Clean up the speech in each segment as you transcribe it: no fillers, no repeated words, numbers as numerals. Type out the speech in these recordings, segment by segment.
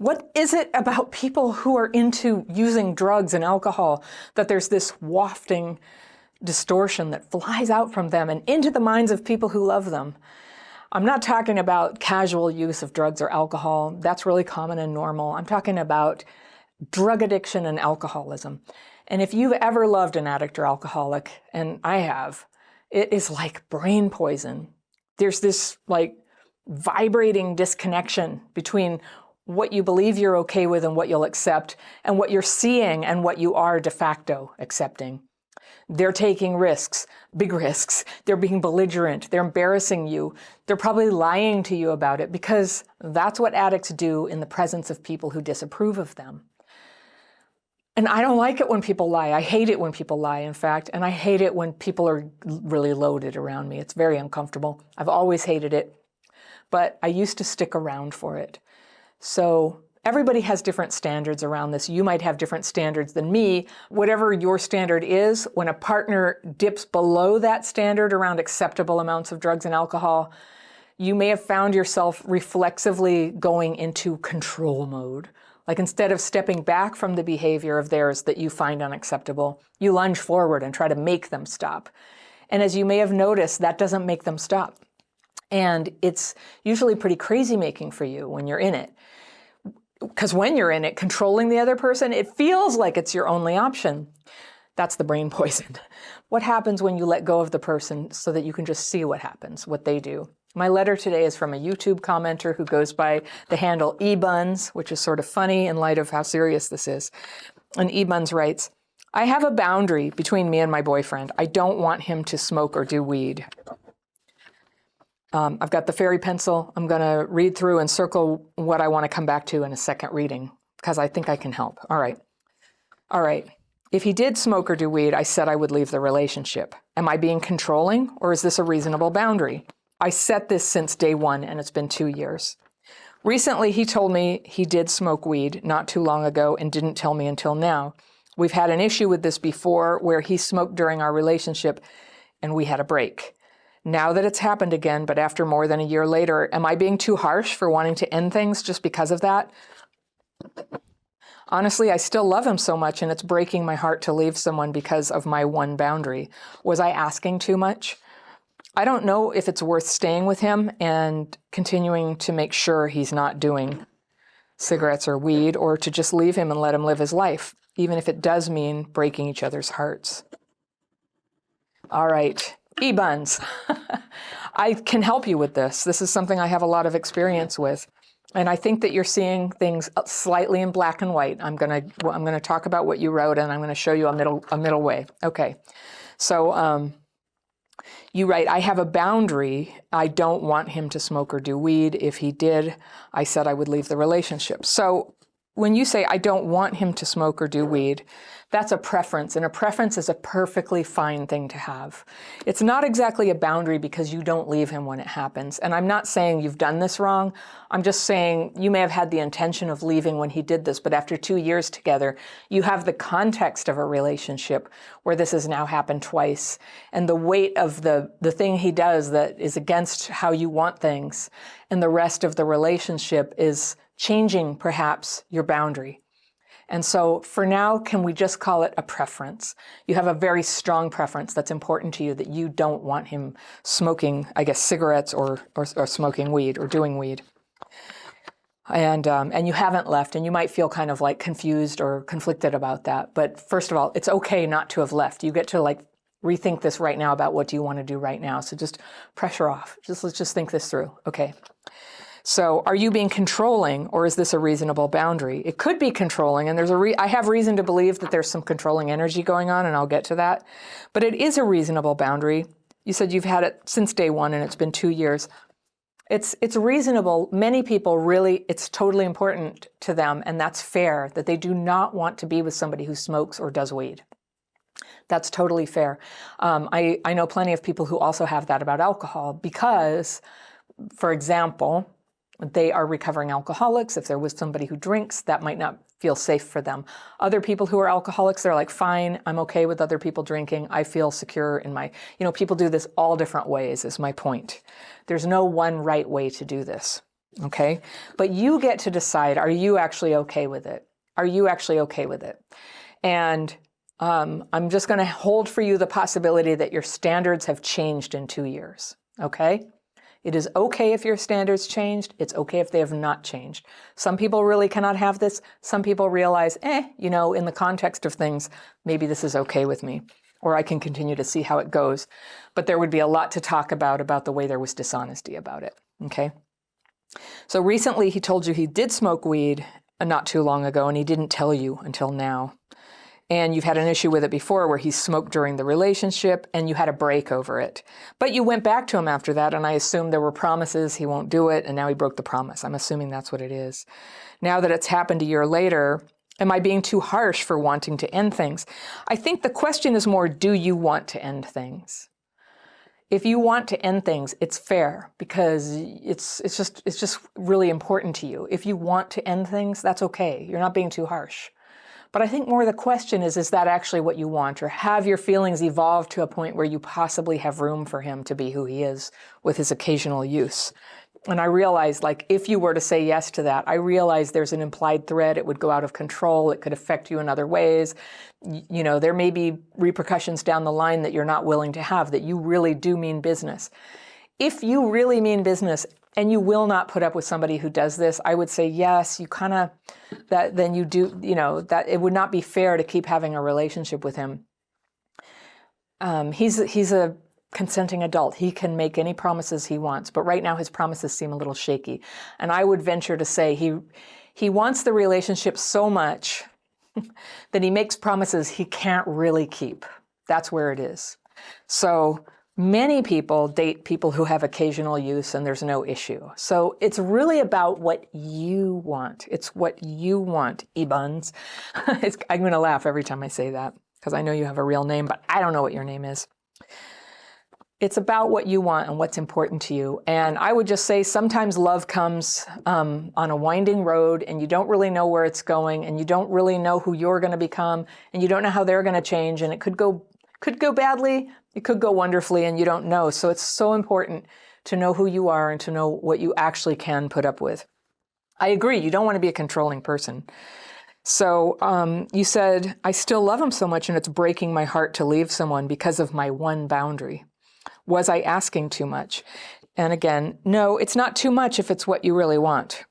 What is it about people who are into using drugs and alcohol that there's this wafting distortion that flies out from them and into the minds of people who love them? I'm not talking about casual use of drugs or alcohol. That's really common and normal. I'm talking about drug addiction and alcoholism. And if you've ever loved an addict or alcoholic, and I have, it is like brain poison. There's this like vibrating disconnection between what you believe you're okay with and what you'll accept, and what you're seeing and what you are de facto accepting. They're taking risks, big risks. They're being belligerent. They're embarrassing you. They're probably lying to you about it, because that's what addicts do in the presence of people who disapprove of them. And I don't like it when people lie. I hate it when people lie, in fact, and I hate it when people are really loaded around me. It's very uncomfortable. I've always hated it, but I used to stick around for it. So everybody has different standards around this. You might have different standards than me. Whatever your standard is, when a partner dips below that standard around acceptable amounts of drugs and alcohol, you may have found yourself reflexively going into control mode. Like, instead of stepping back from the behavior of theirs that you find unacceptable, you lunge forward and try to make them stop. And as you may have noticed, that doesn't make them stop. And it's usually pretty crazy making for you when you're in it. Because when you're in it, controlling the other person, it feels like it's your only option. That's the brain poison. What happens when you let go of the person so that you can just see what happens, what they do? My letter today is from a YouTube commenter who goes by the handle ebuns, which is sort of funny in light of how serious this is. And ebuns writes, "I have a boundary between me and my boyfriend. I don't want him to smoke or do weed." I've got the fairy pencil. I'm going to read through and circle what I want to come back to in a second reading, because I think I can help. All right. If he did smoke or do weed, I said I would leave the relationship. Am I being controlling, or is this a reasonable boundary? I set this since day one, and it's been 2 years. Recently, he told me he did smoke weed not too long ago and didn't tell me until now. We've had an issue with this before where he smoked during our relationship and we had a break. Now that it's happened again, but after more than a year later, am I being too harsh for wanting to end things just because of that? Honestly, I still love him so much, and it's breaking my heart to leave someone because of my one boundary. Was I asking too much? I don't know if it's worth staying with him and continuing to make sure he's not doing cigarettes or weed, or to just leave him and let him live his life, even if it does mean breaking each other's hearts. All right. E-buns. I can help you with this. This is something I have a lot of experience with. And I think that you're seeing things slightly in black and white. I'm going to talk about what you wrote, and I'm going to show you a middle way. Okay. So you write, I have a boundary. I don't want him to smoke or do weed. If he did, I said I would leave the relationship. So when you say I don't want him to smoke or do weed, that's a preference, and a preference is a perfectly fine thing to have. It's not exactly a boundary because you don't leave him when it happens. And I'm not saying you've done this wrong. I'm just saying you may have had the intention of leaving when he did this, but after 2 years together, you have the context of a relationship where this has now happened twice. And the weight of the thing he does that is against how you want things, and the rest of the relationship is changing perhaps your boundary. And so for now, can we just call it a preference? You have a very strong preference that's important to you, that you don't want him smoking, I guess, cigarettes or smoking weed or doing weed. And you haven't left, and you might feel kind of like confused or conflicted about that. But first of all, it's okay not to have left. You get to like rethink this right now about what do you want to do right now. So just pressure off. Let's just think this through. Okay. So are you being controlling, or is this a reasonable boundary? It could be controlling, and I have reason to believe that there's some controlling energy going on, and I'll get to that. But it is a reasonable boundary. You said you've had it since day one, and it's been 2 years. It's reasonable. Many people really, it's totally important to them, and that's fair, that they do not want to be with somebody who smokes or does weed. That's totally fair. I know plenty of people who also have that about alcohol because, for example, they are recovering alcoholics. If they're with somebody who drinks, that might not feel safe for them. Other people who are alcoholics, they're like, fine, I'm okay with other people drinking. I feel secure in my, people do this all different ways, is my point. There's no one right way to do this. Okay? But you get to decide, are you actually okay with it? Are you actually okay with it? And I'm just going to hold for you the possibility that your standards have changed in 2 years. Okay? It is okay if your standards changed. It's okay if they have not changed. Some people really cannot have this. Some people realize, in the context of things, maybe this is okay with me, or I can continue to see how it goes. But there would be a lot to talk about the way there was dishonesty about it. Okay? So recently he told you he did smoke weed not too long ago, and he didn't tell you until now. And you've had an issue with it before where he smoked during the relationship and you had a break over it. But you went back to him after that, and I assume there were promises he won't do it, and now he broke the promise. I'm assuming that's what it is. Now that it's happened a year later, am I being too harsh for wanting to end things? I think the question is more, do you want to end things? If you want to end things, it's fair because it's just really important to you. If you want to end things, that's okay. You're not being too harsh. But I think more the question is that actually what you want? Or have your feelings evolved to a point where you possibly have room for him to be who he is with his occasional use? And I realize, if you were to say yes to that, I realize there's an implied threat. It would go out of control. It could affect you in other ways. There may be repercussions down the line that you're not willing to have, that you really do mean business. If you really mean business and you will not put up with somebody who does this, I would say yes, then you do, that it would not be fair to keep having a relationship with him. He's a consenting adult. He can make any promises he wants, but right now his promises seem a little shaky. And I would venture to say he wants the relationship so much that he makes promises he can't really keep. That's where it is. So many people date people who have occasional use and there's no issue. So it's really about what you want. It's what you want, E-Buns. I'm going to laugh every time I say that because I know you have a real name, but I don't know what your name is. It's about what you want and what's important to you. And I would just say sometimes love comes on a winding road and you don't really know where it's going and you don't really know who you're going to become and you don't know how they're going to change, and it could go badly, it could go wonderfully, and you don't know. So it's so important to know who you are and to know what you actually can put up with. I agree, you don't want to be a controlling person. So you said, I still love him so much and it's breaking my heart to leave someone because of my one boundary. Was I asking too much? And again, no, it's not too much if it's what you really want.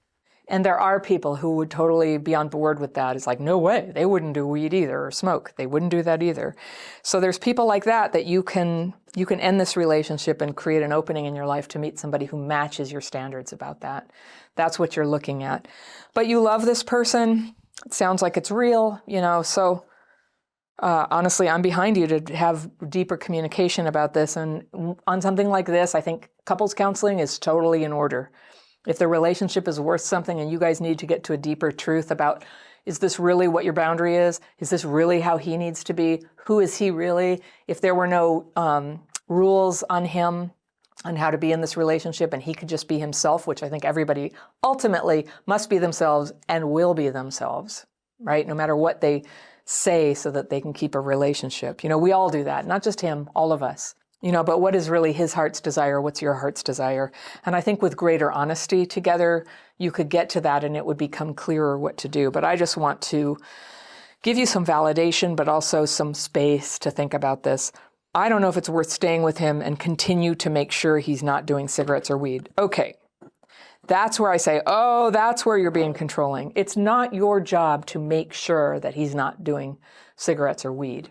And there are people who would totally be on board with that. It's like, no way, they wouldn't do weed either, or smoke. They wouldn't do that either. So there's people like that you can end this relationship and create an opening in your life to meet somebody who matches your standards about that. That's what you're looking at. But you love this person. It sounds like it's real, so honestly, I'm behind you to have deeper communication about this. And on something like this, I think couples counseling is totally in order. If the relationship is worth something and you guys need to get to a deeper truth about, is this really what your boundary is? Is this really how he needs to be? Who is he really? If there were no rules on him on how to be in this relationship and he could just be himself, which I think everybody ultimately must be themselves and will be themselves, right? No matter what they say, so that they can keep a relationship. We all do that, not just him, all of us. But what is really his heart's desire? What's your heart's desire? And I think with greater honesty together, you could get to that and it would become clearer what to do. But I just want to give you some validation, but also some space to think about this. I don't know if it's worth staying with him and continue to make sure he's not doing cigarettes or weed. Okay. That's where I say, oh, that's where you're being controlling. It's not your job to make sure that he's not doing cigarettes or weed.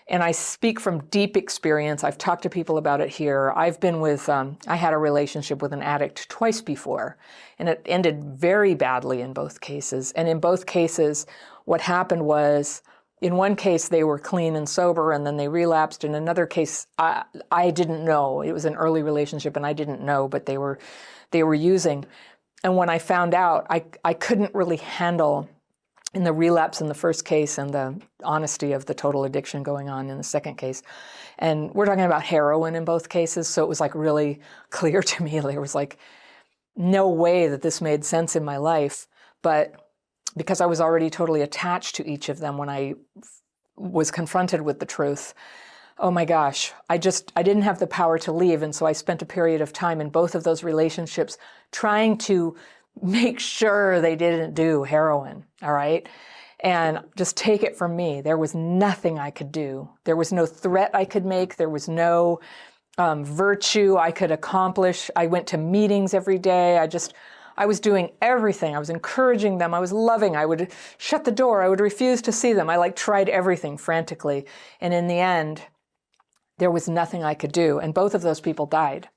And I speak from deep experience. I've talked to people about it here. I've been with, I had a relationship with an addict twice before, and it ended very badly in both cases. And in both cases, what happened was, in one case, they were clean and sober, and then they relapsed. In another case, I didn't know. It was an early relationship, and I didn't know, but they were using. And when I found out, I couldn't really handle in the relapse in the first case and the honesty of the total addiction going on in the second case. And we're talking about heroin in both cases, so it was really clear to me. There was no way that this made sense in my life. But because I was already totally attached to each of them when I was confronted with the truth, oh my gosh, I didn't have the power to leave. And so I spent a period of time in both of those relationships trying to make sure they didn't do heroin, all right? And just take it from me, there was nothing I could do. There was no threat I could make. There was no virtue I could accomplish. I went to meetings every day. I was doing everything. I was encouraging them. I was loving. I would shut the door. I would refuse to see them. I tried everything frantically. And in the end, there was nothing I could do. And both of those people died.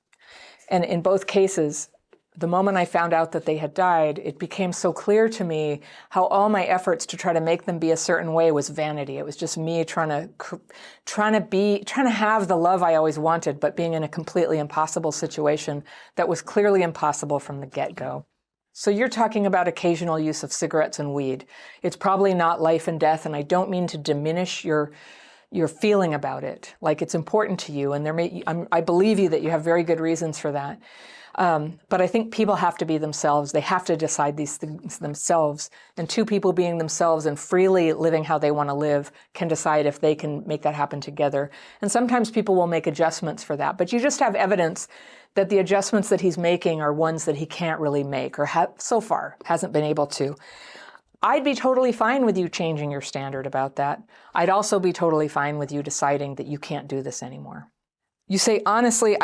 And in both cases, the moment I found out that they had died, it became so clear to me how all my efforts to try to make them be a certain way was vanity. It was just me trying to have the love I always wanted, but being in a completely impossible situation that was clearly impossible from the get-go. So you're talking about occasional use of cigarettes and weed. It's probably not life and death, and I don't mean to diminish your feeling about it. Like, it's important to you, and I believe you that you have very good reasons for that. But I think people have to be themselves. They have to decide these things themselves. And two people being themselves and freely living how they want to live can decide if they can make that happen together. And sometimes people will make adjustments for that. But you just have evidence that the adjustments that he's making are ones that he can't really make, or so far hasn't been able to. I'd be totally fine with you changing your standard about that. I'd also be totally fine with you deciding that you can't do this anymore. You say, honestly,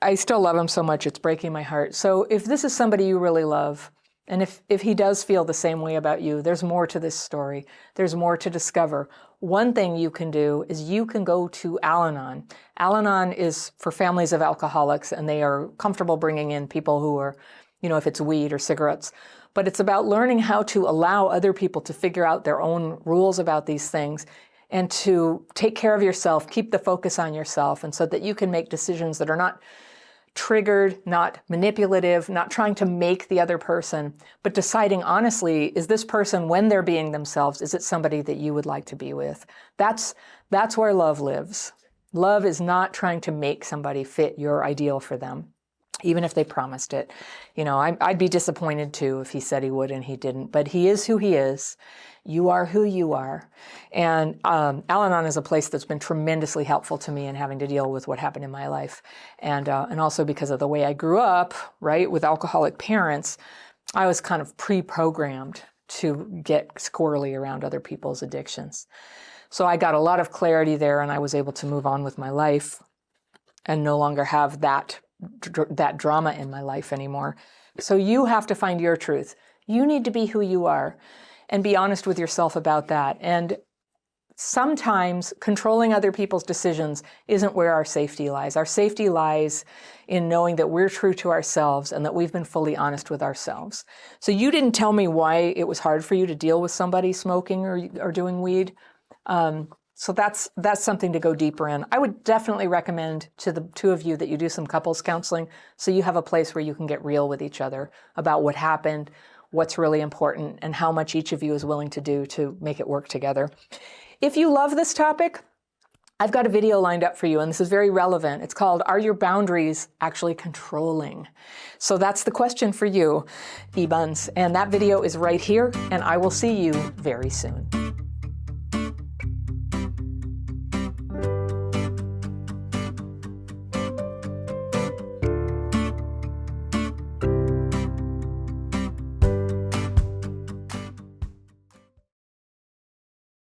I still love him so much, it's breaking my heart. So if this is somebody you really love, and if he does feel the same way about you, there's more to this story. There's more to discover. One thing you can do is you can go to Al-Anon. Al-Anon is for families of alcoholics, and they are comfortable bringing in people who are, if it's weed or cigarettes. But it's about learning how to allow other people to figure out their own rules about these things and to take care of yourself, keep the focus on yourself, and so that you can make decisions that are not triggered, not manipulative, not trying to make the other person, but deciding honestly, is this person, when they're being themselves, is it somebody that you would like to be with? That's where love lives. Love is not trying to make somebody fit your ideal for them, even if they promised it. I'd be disappointed too if he said he would and he didn't, but he is who he is. You are who you are. And Al-Anon is a place that's been tremendously helpful to me in having to deal with what happened in my life. And also because of the way I grew up, right, with alcoholic parents, I was kind of pre-programmed to get squirrely around other people's addictions. So I got a lot of clarity there, and I was able to move on with my life and no longer have that drama in my life anymore. So you have to find your truth. You need to be who you are and be honest with yourself about that. And sometimes controlling other people's decisions isn't where our safety lies. Our safety lies in knowing that we're true to ourselves and that we've been fully honest with ourselves. So you didn't tell me why it was hard for you to deal with somebody smoking or doing weed. So that's something to go deeper in. I would definitely recommend to the two of you that you do some couples counseling so you have a place where you can get real with each other about what happened, what's really important, and how much each of you is willing to do to make it work together. If you love this topic, I've got a video lined up for you, and this is very relevant. It's called, Are Your Boundaries Actually Controlling? So that's the question for you, E-Buns. And that video is right here, and I will see you very soon.